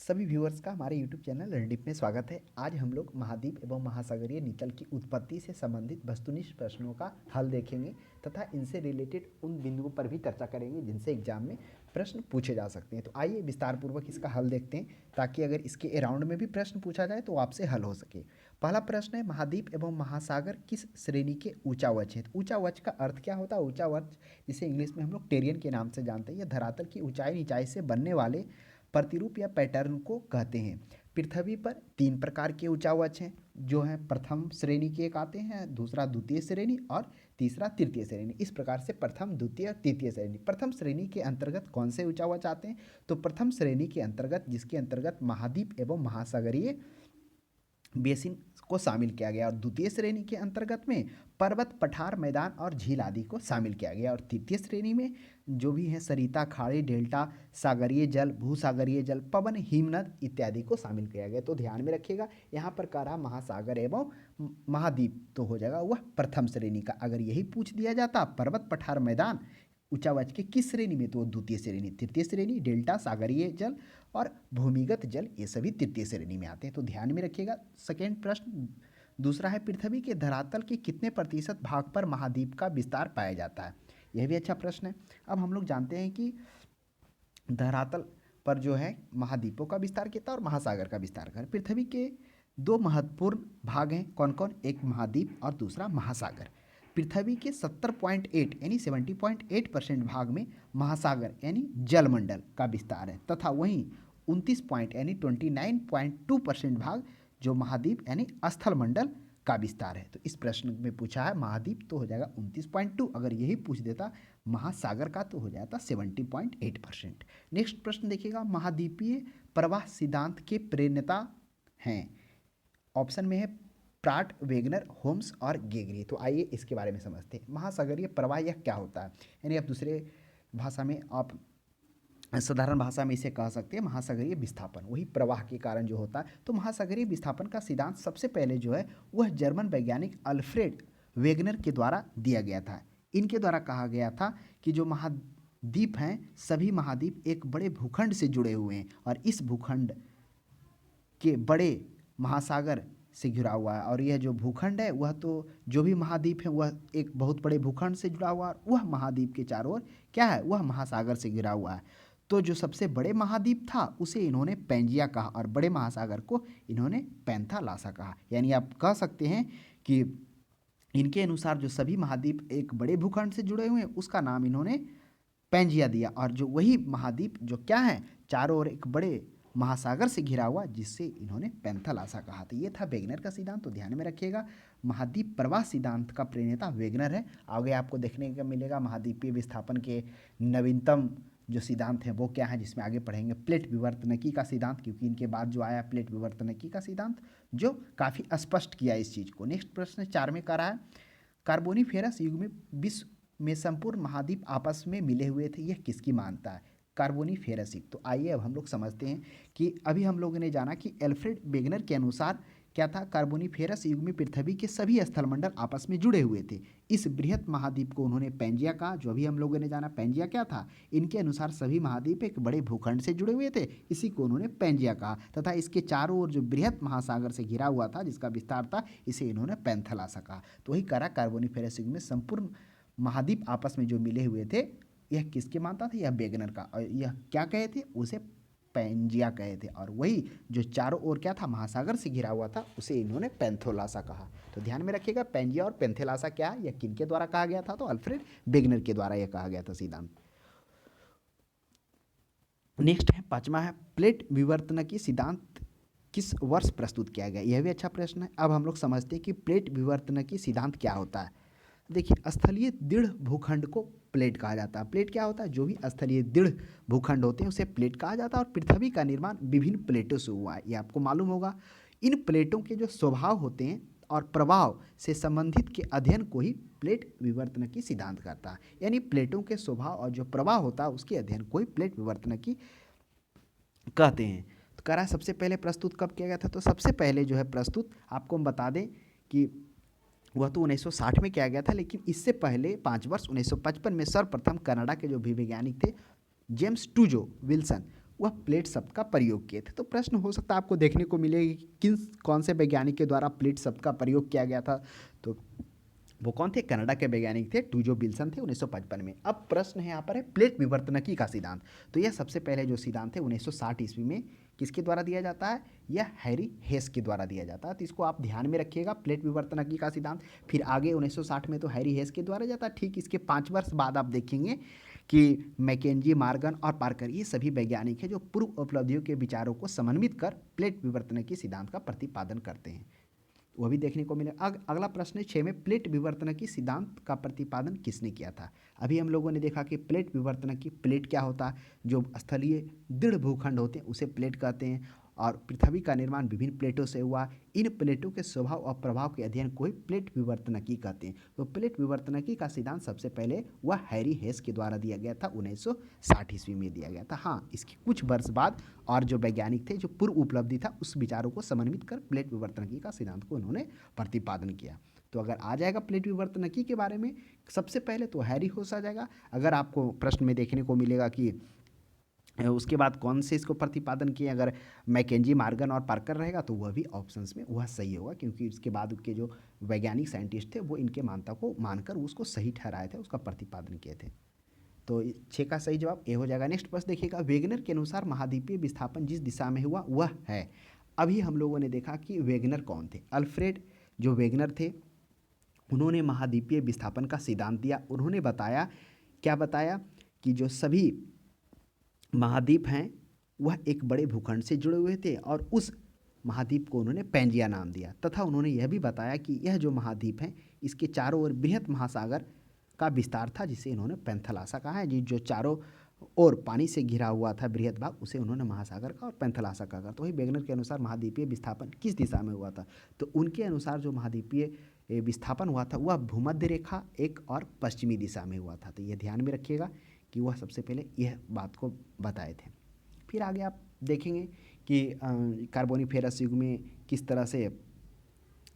सभी व्यूअर्स का हमारे YouTube चैनल रणदीप में स्वागत है। आज हम लोग महाद्वीप एवं महासागरीय नितल की उत्पत्ति से संबंधित वस्तुनिष्ठ प्रश्नों का हल देखेंगे तथा इनसे रिलेटेड उन बिंदुओं पर भी चर्चा करेंगे जिनसे एग्जाम में प्रश्न पूछे जा सकते हैं। तो आइए विस्तार पूर्वक इसका हल देखते हैं ताकि अगर इसके अराउंड में भी प्रश्न पूछा जाए तो आपसे हल हो सके। पहला प्रश्न है, महाद्वीप एवं महासागर किस श्रेणी के ऊंचावच हैं? ऊंचावच का अर्थ क्या होता है? ऊंचावच जिसे इंग्लिश में हम लोग टेरियन के नाम से जानते हैं, यह धरातल की ऊंचाई नीचाई से बनने वाले प्रतिरूप या पैटर्न को कहते हैं। पृथ्वी पर 3 प्रकार के ऊंचावच हैं जो हैं प्रथम श्रेणी के एक आते हैं, दूसरा द्वितीय श्रेणी और तीसरा तृतीय श्रेणी। इस प्रकार से प्रथम, द्वितीय और तृतीय श्रेणी। प्रथम श्रेणी के अंतर्गत कौन से ऊंचावच आते हैं? तो प्रथम श्रेणी के अंतर्गत जिसके अंतर्गत महाद्वीप एवं महासागरीय बेसिन को शामिल किया गया और द्वितीय श्रेणी के अंतर्गत में पर्वत, पठार, मैदान और झील आदि को शामिल किया गया और तृतीय श्रेणी में जो भी हैं सरिता, खाड़ी, डेल्टा, सागरीय जल, भूसागरीय जल, पवन, हिमनद इत्यादि को शामिल किया गया। तो ध्यान में रखिएगा, यहाँ पर कह रहा महासागर एवं महाद्वीप तो हो जाएगा वह प्रथम श्रेणी का। अगर यही पूछ दिया जाता पर्वत, पठार, मैदान ऊंचावच के किस श्रेणी में, तो द्वितीय श्रेणी, तृतीय श्रेणी डेल्टा, सागरीय जल और भूमिगत जल ये सभी तृतीय श्रेणी में आते हैं। तो ध्यान में रखिएगा। सेकेंड प्रश्न दूसरा है, पृथ्वी के धरातल के कितने प्रतिशत भाग पर महाद्वीप का विस्तार पाया जाता है? यह भी अच्छा प्रश्न है। अब हम लोग जानते हैं कि धरातल पर जो है महाद्वीपों का विस्तार कितना और महासागर का विस्तार कर। पृथ्वी के 2 महत्वपूर्ण भाग हैं, कौन कौन? एक महाद्वीप और दूसरा महासागर। पृथ्वी के 70.8 यानी 70.8% भाग में महासागर यानी जलमंडल का विस्तार है तथा वहीं 29 पॉइंट यानी 29.2% भाग जो महाद्वीप यानी स्थल मंडल का विस्तार है। तो इस प्रश्न में पूछा है महाद्वीप तो हो जाएगा 29.2, अगर यही पूछ देता महासागर का तो हो जाता 70.8%। नेक्स्ट प्रश्न देखिएगा, महाद्वीपीय प्रवाह सिद्धांत के प्रणेता हैं? ऑप्शन में है प्राट, वेगनर, होम्स और गेगरी। तो आइए इसके बारे में समझते हैं। महासागरीय प्रवाह यह क्या होता है? यानी आप दूसरे भाषा में आप साधारण भाषा में इसे कह सकते हैं महासागरीय विस्थापन, वही प्रवाह के कारण जो होता है। तो महासागरीय विस्थापन का सिद्धांत सबसे पहले जो है वह जर्मन वैज्ञानिक अल्फ्रेड वेगनर के द्वारा दिया गया था। इनके द्वारा कहा गया था कि जो महाद्वीप हैं सभी महाद्वीप एक बड़े भूखंड से जुड़े हुए हैं और इस भूखंड के बड़े महासागर से घिरा हुआ है और यह जो भूखंड है वह तो जो भी महाद्वीप है वह एक बहुत बड़े भूखंड से जुड़ा हुआ है। वह महाद्वीप के चारों ओर क्या है, वह महासागर से घिरा हुआ है। तो जो सबसे बड़े महाद्वीप था उसे इन्होंने पैंजिया कहा और बड़े महासागर को इन्होंने पैंथालासा कहा। यानी आप कह सकते हैं कि इनके अनुसार जो सभी महाद्वीप एक बड़े भूखंड से जुड़े हुए हैं उसका नाम इन्होंने पैंजिया दिया और जो वही महाद्वीप जो क्या है चारों ओर एक बड़े महासागर से घिरा हुआ जिससे इन्होंने पैंथालासा कहा। तो ये था वेगनर का सिद्धांत। तो ध्यान में रखिएगा महाद्वीप प्रवाह सिद्धांत का प्रणेता वेगनर है। आगे आपको देखने का मिलेगा महाद्वीपीय विस्थापन के नवीनतम जो सिद्धांत हैं वो क्या है, जिसमें आगे पढ़ेंगे प्लेट विवर्तनकी का सिद्धांत, क्योंकि इनके बाद जो आया प्लेट विवर्तनकी का सिद्धांत जो काफ़ी स्पष्ट किया इस चीज़ को। नेक्स्ट प्रश्न 4 में कह रहा है, कार्बोनिफेरस युग में विश्व में संपूर्ण महाद्वीप आपस में मिले हुए थे, यह किसकी मानता है? कार्बोनिफेरस युग। तो आइए अब हम लोग समझते हैं कि अभी हम लोगों ने जाना कि एल्फ्रेड वेगनर के अनुसार क्या था, कार्बोनिफेरस युग में पृथ्वी के सभी स्थलमंडल आपस में जुड़े हुए थे। इस बृहत महाद्वीप को उन्होंने पैंजिया कहा। जो अभी हम लोगों ने जाना पैंजिया क्या था, इनके अनुसार सभी महाद्वीप एक बड़े भूखंड से जुड़े हुए थे, इसी को उन्होंने पैंजिया कहा तथा इसके चारों ओर जो बृहत महासागर से घिरा हुआ था जिसका विस्तार था इसे इन्होंने पैंथालासा कहा। तो वही करा कार्बोनिफेरस युग में संपूर्ण महाद्वीप आपस में जो मिले हुए थे यह किसके मानता था? यह वेगनर का। और यह क्या कहे थे? उसे पैंजिया कहे थे और वही जो चारों ओर क्या था महासागर से घिरा हुआ था उसे इन्होंने पैंथोलासा कहा। तो ध्यान में रखिएगा पैंजिया और पैंथेलासा क्या है, यह किनके द्वारा कहा गया था? तो अल्फ्रेड वेगनर के द्वारा यह कहा गया था सिद्धांत। नेक्स्ट है 5वां है, प्लेट विवर्तनकी सिद्धांत किस वर्ष प्रस्तुत किया गया? यह भी अच्छा प्रश्न है। अब हम लोग समझते हैं कि प्लेट विवर्तनकी सिद्धांत क्या होता है। देखिए स्थलीय दृढ़ भूखंड को प्लेट कहा जाता है। प्लेट क्या होता है? जो भी स्थलीय दृढ़ भूखंड होते हैं उसे प्लेट कहा जाता है और पृथ्वी का निर्माण विभिन्न प्लेटों से हुआ है, ये आपको मालूम होगा। इन प्लेटों के जो स्वभाव होते हैं और प्रभाव से संबंधित के अध्ययन को ही प्लेट विवर्तनकी सिद्धांत करता है। यानी प्लेटों के स्वभाव और जो प्रभाव होता है उसके अध्ययन को ही प्लेट विवर्तनकी कहते हैं। तो कह रहा है सबसे पहले प्रस्तुत कब किया गया था? तो सबसे पहले जो है प्रस्तुत आपको हम बता दें कि वह तो 1960 में किया गया था, लेकिन इससे पहले 5 वर्ष 1955 में सर्वप्रथम कनाडा के जो भी वैज्ञानिक थे जेम्स टूजो विल्सन वह प्लेट शब्द का प्रयोग किए थे। तो प्रश्न हो सकता है आपको देखने को मिलेगा कि कौन से वैज्ञानिक के द्वारा प्लेट शब्द का प्रयोग किया गया था। तो वो कौन थे? कनाडा के वैज्ञानिक थे, टूजो विल्सन थे 1955 में। अब प्रश्न है यहाँ पर है प्लेट विवर्तनकी का सिद्धांत। तो यह सबसे पहले जो सिद्धांत है 1960 ईस्वी में किसके द्वारा दिया जाता है? यह हैरी हेस के द्वारा दिया जाता है। तो इसको आप ध्यान में रखिएगा, प्लेट विवर्तनकी का सिद्धांत। फिर आगे 1960 में तो हैरी हेस के द्वारा जाता है। ठीक इसके 5 वर्ष बाद आप देखेंगे कि मैकेंजी, मॉर्गन और पार्कर ये सभी वैज्ञानिक हैं जो पूर्व उपलब्धियों के विचारों को समन्वित कर प्लेट विवर्तनकी सिद्धांत का प्रतिपादन करते हैं। वह भी देखने को मिले। अगला प्रश्न है 6 में, प्लेट विवर्तनकी सिद्धांत का प्रतिपादन किसने किया था? अभी हम लोगों ने देखा कि प्लेट विवर्तनकी, प्लेट क्या होता है? जो स्थलीय दृढ़ भूखंड होते हैं उसे प्लेट कहते हैं, और पृथ्वी का निर्माण विभिन्न प्लेटों से हुआ। इन प्लेटों के स्वभाव और प्रभाव के अध्ययन को ही प्लेट विवर्तनकी कहते हैं। तो प्लेट विवर्तनकी का सिद्धांत सबसे पहले वह हैरी हेस के द्वारा दिया गया था, 1960 ईस्वी में दिया गया था। हाँ, इसके कुछ वर्ष बाद और जो वैज्ञानिक थे जो पूर्व उपलब्धि था उस विचारों को समन्वित कर प्लेट विवर्तनकी का सिद्धांत को उन्होंने प्रतिपादन किया। तो अगर आ जाएगा प्लेट विवर्तनकी के बारे में सबसे पहले तो हैरी हेस आ जाएगा। अगर आपको प्रश्न में देखने को मिलेगा कि उसके बाद कौन से इसको प्रतिपादन किए, अगर मैकेंजी, मॉर्गन और पार्कर रहेगा तो वह भी ऑप्शंस में वह सही होगा, क्योंकि उसके बाद के जो वैज्ञानिक साइंटिस्ट थे वो इनके मान्यता को मानकर उसको सही ठहराए थे, उसका प्रतिपादन किए थे। तो 6 का सही जवाब ए हो जाएगा। नेक्स्ट प्रश्न देखिएगा, वेगनर के अनुसार महाद्वीपीय विस्थापन जिस दिशा में हुआ वह है। अभी हम लोगों ने देखा कि वेगनर कौन थे? अल्फ्रेड जो वेगनर थे उन्होंने महाद्वीपीय विस्थापन का सिद्धांत दिया। उन्होंने बताया, क्या बताया? कि जो सभी महाद्वीप हैं वह एक बड़े भूखंड से जुड़े हुए थे और उस महाद्वीप को उन्होंने पैंजिया नाम दिया, तथा उन्होंने यह भी बताया कि यह जो महाद्वीप हैं इसके चारों ओर बृहत महासागर का विस्तार था, जिसे इन्होंने पैंथलासा कहा है। जो चारों ओर पानी से घिरा हुआ था बृहत भाग, उसे उन्होंने महासागर का और पैंथलासा कहा। तो वही वेगनर के अनुसार महाद्वीपीय विस्थापन किस दिशा में हुआ था? तो उनके अनुसार जो महाद्वीपीय विस्थापन हुआ था वह भूमध्य रेखा एक और पश्चिमी दिशा में हुआ था। तो यह ध्यान में रखिएगा कि वह सबसे पहले यह बात को बताए थे। फिर आगे आप देखेंगे कि कार्बोनिफेरस युग में किस तरह से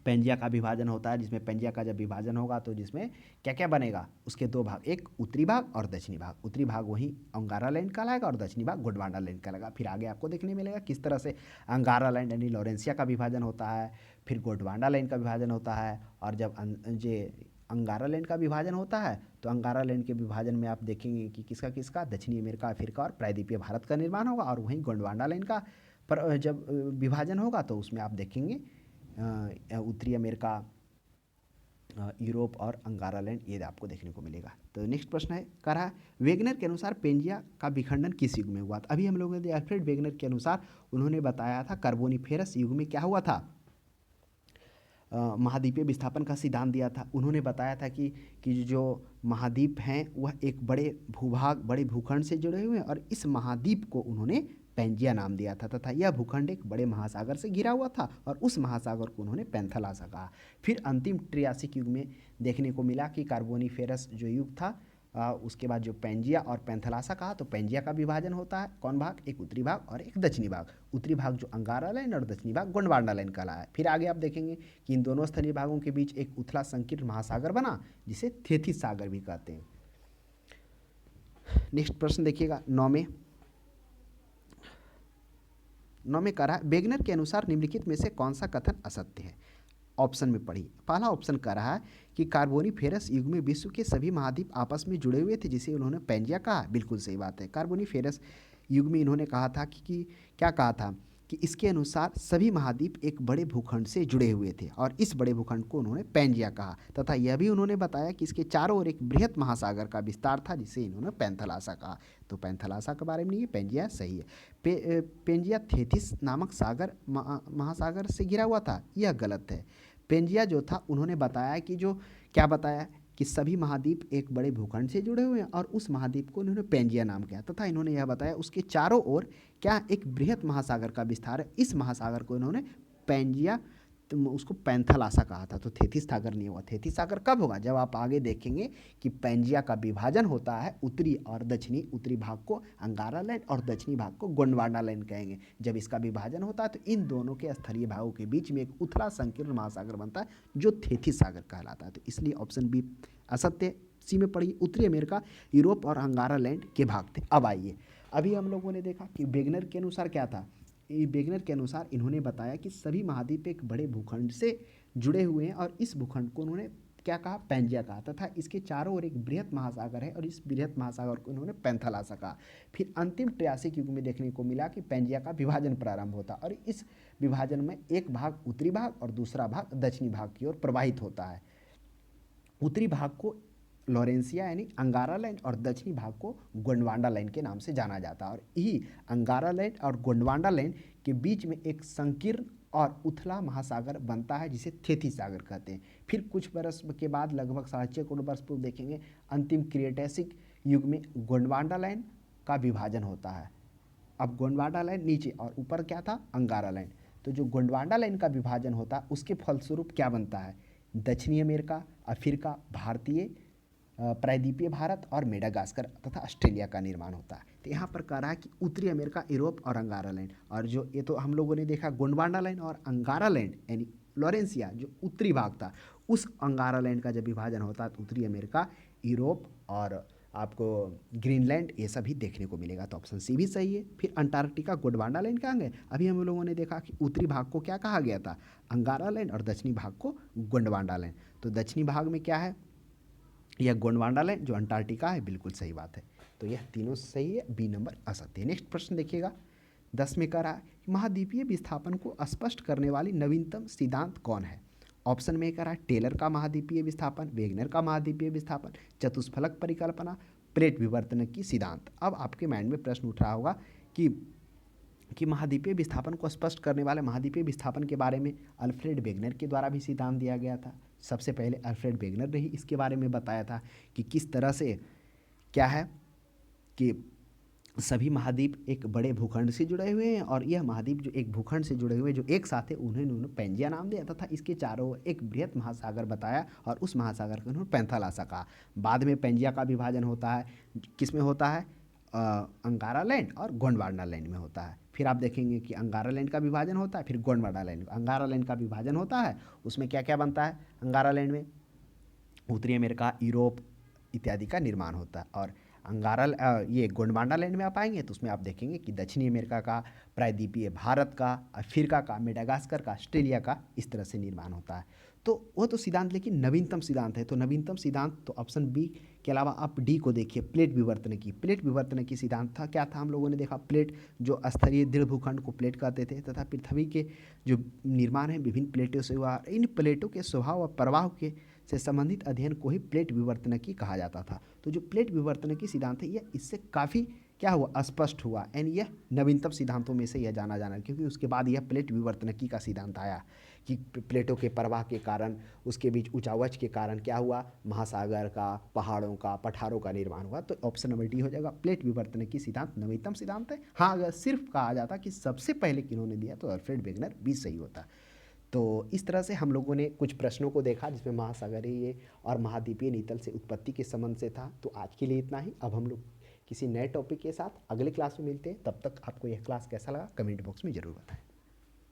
पैंजिया का विभाजन होता है, जिसमें पैंजिया का जब विभाजन होगा तो जिसमें क्या क्या बनेगा? उसके 2 भाग, एक उत्तरी भाग और दक्षिणी भाग। उत्तरी भाग वहीं अंगारा लैंड कहलाएगा और दक्षिणी भाग गोंडवाना लैंड कहलाएगा। फिर आगे आपको देखने मिलेगा किस तरह से अंगारा लैंड यानी लॉरेंसिया का विभाजन होता है, फिर गोंडवाना लैंड का विभाजन होता है। और जब अंगारा लैंड का विभाजन होता है तो अंगारा लैंड के विभाजन में आप देखेंगे कि किसका किसका, दक्षिणी अमेरिका, अफ्रीका और प्रायद्वीपीय भारत का निर्माण होगा। और वहीं गोंडवाना लैंड का पर जब विभाजन होगा तो उसमें आप देखेंगे उत्तरी अमेरिका, यूरोप और अंगारा लैंड ये आपको देखने को मिलेगा। तो नेक्स्ट प्रश्न है, कह रहा है वेगनर के अनुसार पैंजिया का विखंडन किस युग में हुआ था? अभी हम लोगों ने अल्फ्रेड वेगनर के अनुसार उन्होंने बताया था कार्बोनिफेरस युग में क्या हुआ था? महाद्वीपीय विस्थापन का सिद्धांत दिया था। उन्होंने बताया था कि जो महाद्वीप हैं वह एक बड़े भूभाग, बड़े भूखंड से जुड़े हुए हैं और इस महाद्वीप को उन्होंने पैंजिया नाम दिया था, तथा यह भूखंड एक बड़े महासागर से घिरा हुआ था और उस महासागर को उन्होंने पैंथलासा कहा। फिर अंतिम ट्रियासिक युग में देखने को मिला कि कार्बोनिफेरस जो युग था उसके बाद जो पैंजिया और पैंथलासा कहा, तो पैंजिया का विभाजन होता है कौन भाग? एक उत्तरी भाग और एक दक्षिणी भाग। उत्तरी भाग जो अंगारा लैंड और दक्षिणी भाग गोंडवाना लैंड कहलाया है। फिर आगे आप देखेंगे कि इन दोनों स्थलीय भागों के बीच एक उथला संकीर्ण महासागर बना जिसे थेथिस सागर भी कहते हैं। नेक्स्ट प्रश्न देखिएगा 9 में कह रहा है वेगनर के अनुसार निम्नलिखित में से कौन सा कथन असत्य है? ऑप्शन में पढ़िए। पहला ऑप्शन कह रहा है कि कार्बोनिफेरस युग में विश्व के सभी महाद्वीप आपस में जुड़े हुए थे, जिसे उन्होंने पैंजिया कहा। बिल्कुल सही बात है। कार्बोनिफेरस युग में इन्होंने कहा था कि क्या कहा था कि इसके अनुसार सभी महाद्वीप एक बड़े भूखंड से जुड़े हुए थे और इस बड़े भूखंड को उन्होंने पैंजिया कहा, तथा यह भी उन्होंने बताया कि इसके चारों ओर एक बृहत महासागर का विस्तार था, जिसे इन्होंने पैंथलासा कहा। तो पैंथलासा के बारे में नहीं है, पैंजिया सही है। पैंजिया थेथिस नामक सागर महासागर से घिरा हुआ था, यह गलत है। पैंजिया जो था उन्होंने बताया कि जो क्या बताया कि सभी महाद्वीप एक बड़े भूखंड से जुड़े हुए हैं और उस महाद्वीप को उन्होंने पैंजिया नाम किया, तथा इन्होंने यह बताया उसके चारों ओर क्या एक बृहत महासागर का विस्तार है। इस महासागर को इन्होंने पैंजिया, तो उसको पैंथलासा कहा था। तो थेथिस सागर नहीं हुआ। थेथिस सागर कब होगा? जब आप आगे देखेंगे कि पैंजिया का विभाजन होता है उत्तरी और दक्षिणी। उत्तरी भाग को अंगारा लैंड और दक्षिणी भाग को गोंडवाना लैंड कहेंगे। जब इसका विभाजन होता है तो इन दोनों के स्थलीय भागों के बीच में एक उथला संकीर्ण महासागर बनता है जो थेथिस सागर कहलाता है। तो इसलिए ऑप्शन बी असत्य। सी में पढ़िए उत्तरी अमेरिका, यूरोप और अंगारा लैंड के भाग थे। अब आइए अभी हम लोगों ने देखा कि वेगनर के अनुसार क्या था, वेगनर के अनुसार इन्होंने बताया कि सभी महाद्वीप एक बड़े भूखंड से जुड़े हुए हैं और इस भूखंड को उन्होंने क्या कहा, पैंजिया कहा, तथा इसके चारों ओर एक बृहत महासागर है और इस बृहत महासागर को इन्होंने पैंथालासा कहा। फिर अंतिम ट्रियासिक युग में देखने को मिला कि पैंजिया का विभाजन प्रारंभ होता और इस विभाजन में एक भाग उत्तरी भाग और दूसरा भाग दक्षिणी भाग की ओर प्रवाहित होता है। उत्तरी भाग को लॉरेंसिया यानी अंगारा लाइन और दक्षिणी भाग को गोंडवाना लाइन के नाम से जाना जाता है और यही अंगारा लाइन और गोंडवाना लाइन के बीच में एक संकीर्ण और उथला महासागर बनता है जिसे थेथी सागर कहते हैं। फिर कुछ बरस के बाद लगभग 6.5 करोड़ वर्ष पूर्व देखेंगे अंतिम क्रिएटेसिक युग में गोंडवाना लाइन का विभाजन होता है। अब गोंडवाना लाइन नीचे और ऊपर क्या था, अंगारा लाइन। तो जो गोंडवाना लाइन का विभाजन होता है उसके फलस्वरूप क्या बनता है, दक्षिणी अमेरिका, अफ्रीका, भारतीय प्रायद्वीपीय भारत और मेडागास्कर तथा ऑस्ट्रेलिया का निर्माण होता है। तो यहाँ पर कह रहा है कि उत्तरी अमेरिका, यूरोप और अंगारा लाइन, और जो ये तो हम लोगों ने देखा गोंडवाना लाइन और अंगारा लाइन यानी लॉरेंसिया जो उत्तरी भाग था, उस अंगारा लाइन का जब विभाजन होता है तो उत्तरी अमेरिका, यूरोप और आपको ग्रीनलैंड ये सभी देखने को मिलेगा। तो ऑप्शन सी भी सही है। फिर अंटार्कटिका गोंडवाना लाइन कहाँ गए, अभी हम लोगों ने देखा कि उत्तरी भाग को क्या कहा गया था, अंगारा लाइन, और दक्षिणी भाग को गोंडवाना लाइन। तो दक्षिणी भाग में क्या है, यह गोंडवाना लाइन जो अंटार्कटिका है, बिल्कुल सही बात है। तो यह तीनों सही है, बी नंबर असत्य है। नेक्स्ट प्रश्न देखिएगा 10 में कह रहा है महाद्वीपीय विस्थापन को स्पष्ट करने वाली नवीनतम सिद्धांत कौन है। ऑप्शन में कह रहा है टेलर का महाद्वीपीय विस्थापन, वेगनर का महाद्वीपीय विस्थापन, चतुष्फलक परिकल्पना, प्लेट विवर्तन की सिद्धांत। अब आपके माइंड में प्रश्न उठ रहा होगा कि महाद्वीपीय विस्थापन को स्पष्ट करने वाले महाद्वीपीय विस्थापन के बारे में अल्फ्रेड वेगनर के द्वारा भी सिद्धांत दिया गया था। सबसे पहले अल्फ्रेड वेगनर ने ही इसके बारे में बताया था कि किस तरह से क्या है कि सभी महाद्वीप एक बड़े भूखंड से जुड़े हुए हैं और यह महाद्वीप जो एक भूखंड से जुड़े हुए जो एक साथ है उन्होंने पैंजिया नाम दिया तथा इसके चारों ओर एक बृहत महासागर बताया और उस महासागर को उन्होंने पैंथालासा कहा। बाद में पैंजिया का विभाजन होता है, किस में होता है, अंगारा लैंड और गोंडवाना लैंड में होता है। फिर आप देखेंगे कि अंगारा लैंड का विभाजन होता है, फिर गोंडवाना लैंड, अंगारा लैंड का विभाजन होता है, उसमें क्या क्या बनता है, अंगारा लैंड में उत्तरी अमेरिका, यूरोप इत्यादि का निर्माण होता है। और ये गोंडवाना लैंड में आप आएंगे तो उसमें आप देखेंगे कि दक्षिणी अमेरिका का, प्रायद्वीपीय भारत का, अफ्रीका का, मेडागास्कर का, ऑस्ट्रेलिया का इस तरह से निर्माण होता है। तो वो तो सिद्धांत लेकिन नवीनतम सिद्धांत है। तो नवीनतम सिद्धांत तो ऑप्शन बी के अलावा आप डी को देखिए, प्लेट विवर्तन की। प्लेट विवर्तन की सिद्धांत था क्या था, हम लोगों ने देखा प्लेट जो स्तरीय दृढ़ भूखंड को प्लेट कहते थे तथा पृथ्वी के जो निर्माण है विभिन्न प्लेटों से हुआ। इन प्लेटों के स्वभाव और प्रवाह के से संबंधित अध्ययन को ही प्लेट विवर्तनकी कहा जाता था। तो जो प्लेट विवर्तनकी सिद्धांत है यह इससे काफ़ी क्या हुआ, स्पष्ट हुआ, एंड यह नवीनतम सिद्धांतों में से यह जाना जाना क्योंकि उसके बाद यह प्लेट विवर्तनकी का सिद्धांत आया कि प्लेटों के प्रवाह के कारण, उसके बीच ऊंचावच के कारण क्या हुआ, महासागर का, पहाड़ों का, पठारों का निर्माण हुआ। तो ऑप्शन नंबर डी हो जाएगा, प्लेट विवर्तनकी सिद्धांत नवीनतम सिद्धांत है। हाँ, अगर सिर्फ कहा जाता कि सबसे पहले किन्होंने दिया तो अल्फ्रेड वेगनर भी सही होता। तो इस तरह से हम लोगों ने कुछ प्रश्नों को देखा जिसमें महासागरीय और महाद्वीपीय नितल से उत्पत्ति के संबंध से था। तो आज के लिए इतना ही। अब हम लोग किसी नए टॉपिक के साथ अगले क्लास में मिलते हैं। तब तक आपको यह क्लास कैसा लगा कमेंट बॉक्स में ज़रूर बताएं।